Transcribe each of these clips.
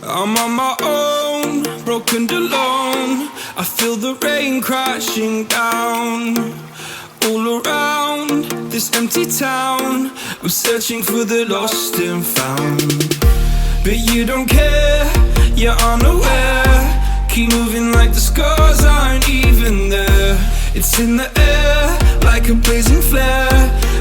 I'm on my own, broken and alone. I feel the rain crashing down all around this empty town. I'm searching for the lost and found, but you don't care, you're unaware. Keep moving like the scars aren't even there. It's in the air like a blazing flare.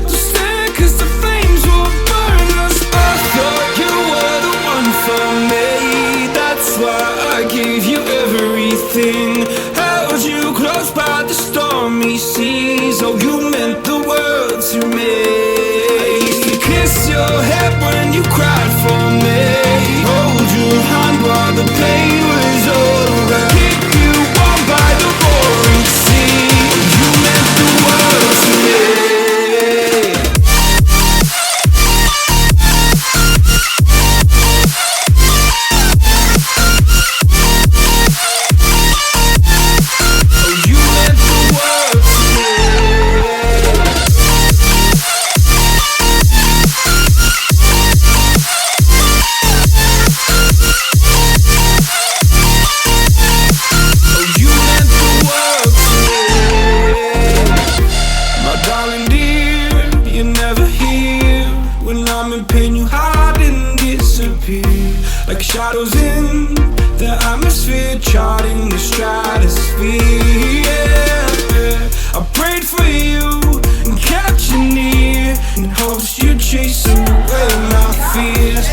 Don't stare cause the flames will burn us. I thought you were the one for me, that's why I gave you everything. Held you close by the stormy seas. Oh, you meant the world to me. I used to kiss your head when you cried for me, hold your hand while the pain was over, keep you warm by the roaring sea. Oh, you meant the world to me. Like shadows in the atmosphere, charting the stratosphere. Yeah. I prayed for you and kept you near in hopes you'd chase away my fears.